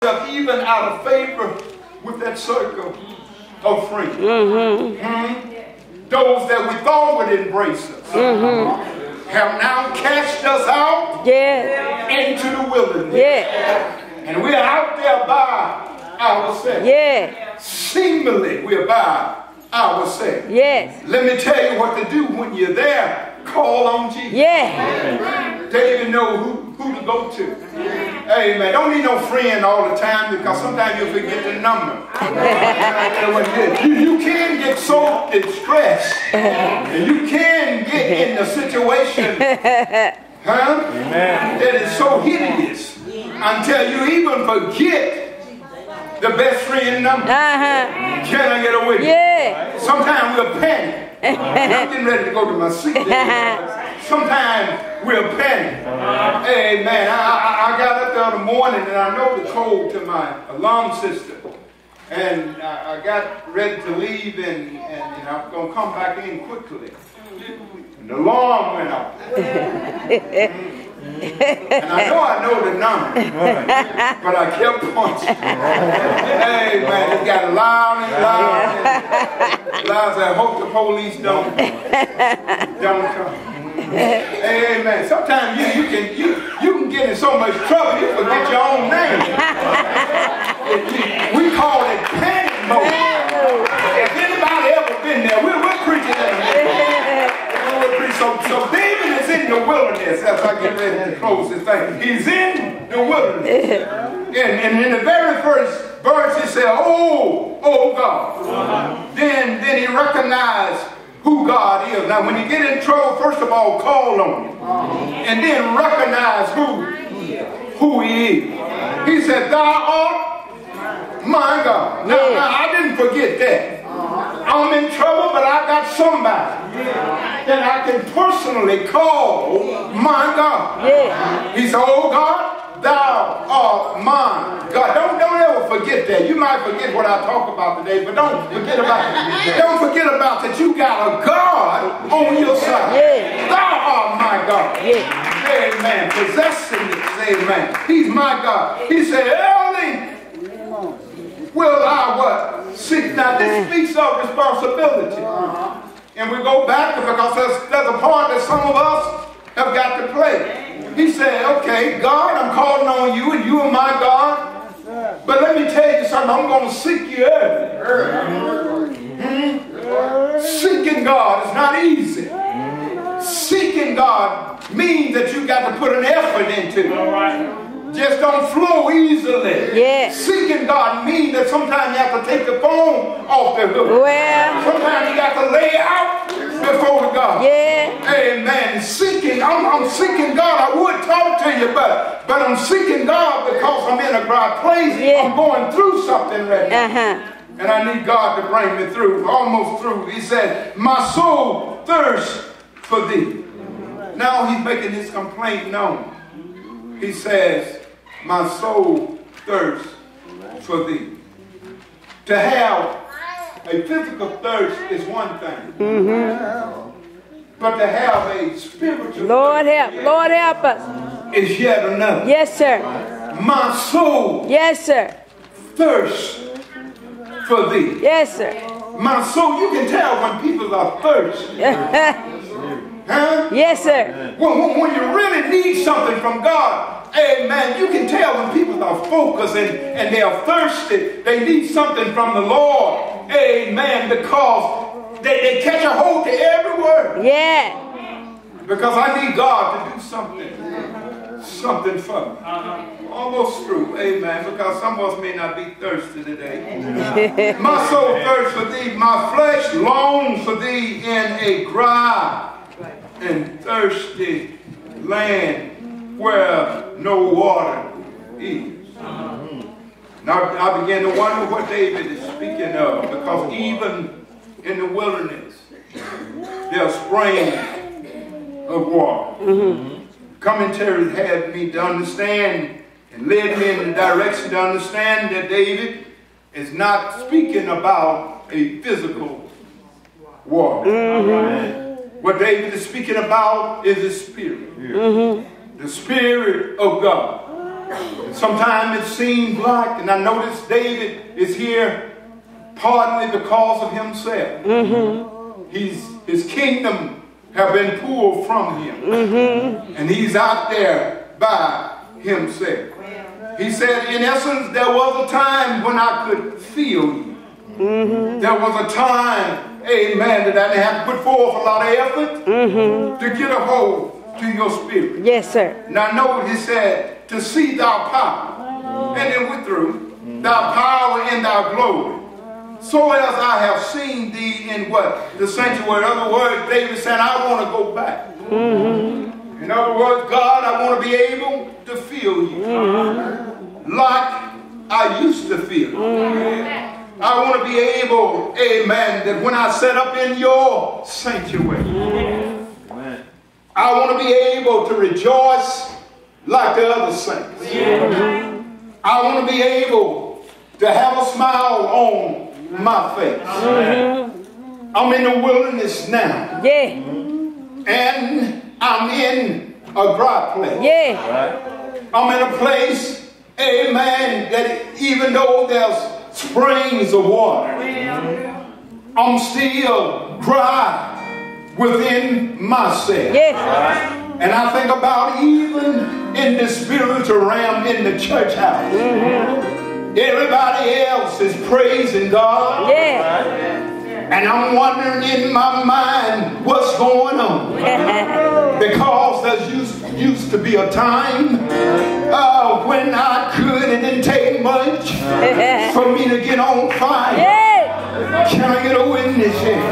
ourselves even out of favor with that circle of friends. Those that we thought would embrace us have now cast us out into the wilderness. And we're out there by ourselves. Seemingly we're by ourselves. Let me tell you what to do when you're there. Call on Jesus. David know who to go to. Amen. Don't need no friend all the time, because sometimes you'll forget the number. You can get so stressed, and you can get in a situation that is so hideous until you even forget the best friend number. Can I get away? Sometimes we'll panic. I'm getting ready to go to my seat. Sometimes we'll panic. Amen. I got up the other morning and I know the code to my alarm system. And I got ready to leave and I'm going to come back in quickly. And the alarm went off. And I know the number, but I kept punching. Hey man, it got loud and loud. Loud. I hope the police don't come. Amen. Sometimes you can get in so much trouble you forget your own name. We call it panic mode. If anybody ever been there, we're preaching that. So David is in the wilderness as I get ready to close this thing. He's in the wilderness. And in the very first verse he said, oh God. Then he recognized who God is. Now when you get in trouble, first of all, call on him. And then recognize who he is. He said, thou art my God. Now I didn't forget that. I'm in trouble, but I got somebody that I can personally call my God. He said, oh God, thou art mine. God, don't ever forget that. You might forget what I talk about today, but don't forget about it. Don't forget about that you got a God on your side. Thou art my God. Amen. Possessing this. Amen. He's my God. He said, early will I what? Seek. Now this speaks of responsibility. And we go back because there's a part that some of us have got to play. He said, okay, God, I'm calling on you and you are my God. But let me tell you something, I'm going to seek you early. Seeking God is not easy. Seeking God means that you got to put an effort into it. Just don't flow easily. Seeking God means that sometimes you have to take the phone off the hook. Sometimes you got to lay out before God. Amen. Seeking, I'm seeking God. I would talk to you, but I'm seeking God because I'm in a dry place. I'm going through something right now. And I need God to bring me through, almost through. He said, my soul thirsts for thee. Now he's making his complaint known. He says, my soul thirsts for thee. To have a physical thirst is one thing. But to have a spiritual Lord help us. Is yet another. Yes, sir. My soul thirsts for thee. Yes, sir. My soul, you can tell when people are thirsty. Yes, sir. When you really need something from God, amen, you can tell when people are focused and they are thirsty. They need something from the Lord. Amen. Because they catch a hold to every word. Because I need God to do something for me. Almost through. Amen. Because some of us may not be thirsty today. My soul thirsts for thee. My flesh longs for thee in a dry and thirsty land where no water is. Now I began to wonder what David is speaking of, because even in the wilderness there are springs of water. Commentaries had me to understand and led me in the direction to understand that David is not speaking about a physical water. What David is speaking about is the Spirit. The Spirit of God. Sometimes it seems like, and I notice David is here partly because of himself. His kingdom have been pulled from him. And he's out there by himself. He said, in essence, there was a time when I could feel you. There was a time, amen, that I didn't have to put forth a lot of effort to get a hold to your spirit. Yes, sir. Now note he said, to see thy power. And then we're through. Thy power and thy glory. So as I have seen thee in what? The sanctuary. In other words, David said, I want to go back. In other words, God, I want to be able to feel you. Like I used to feel. I want to be able, amen, that when I set up in your sanctuary, I want to be able to rejoice like the other saints. I want to be able to have a smile on my face. I'm in the wilderness now. Yeah. And I'm in a dry place. Yeah. I'm in a place, amen, that even though there's springs of water, I'm still dry within myself. Yes. And I think about even in the spiritual realm in the church house. Everybody else is praising God. Yeah. And I'm wondering in my mind what's going on. Because there used to be a time when I could, it didn't take much for me to get on fire. Yeah. Can I get a witness here?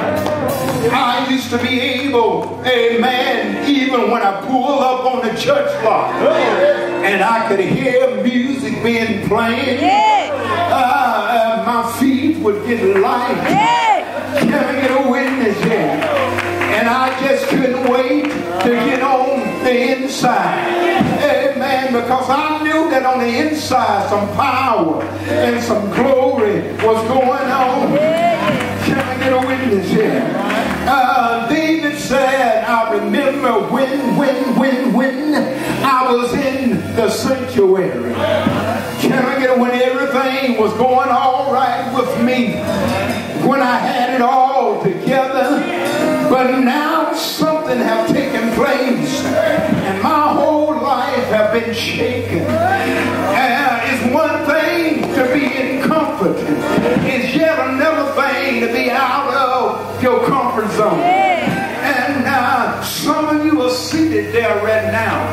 I used to be able, amen, even when I pulled up on the church block and I could hear music being played, my feet would get light. Can I get a witness here? And I just couldn't wait to get on the inside. Amen. Because I knew that on the inside some power and some glory was going on. Can I get a witness here? David said, I remember when I was in the sanctuary. Can I get it? When everything was going all right with me. When I had it all together. But now something have taken place. And my whole life have been shaken. It's one thing to be in comfort. It's yet another thing to be out of your comfort zone. And some of you are seated there right now.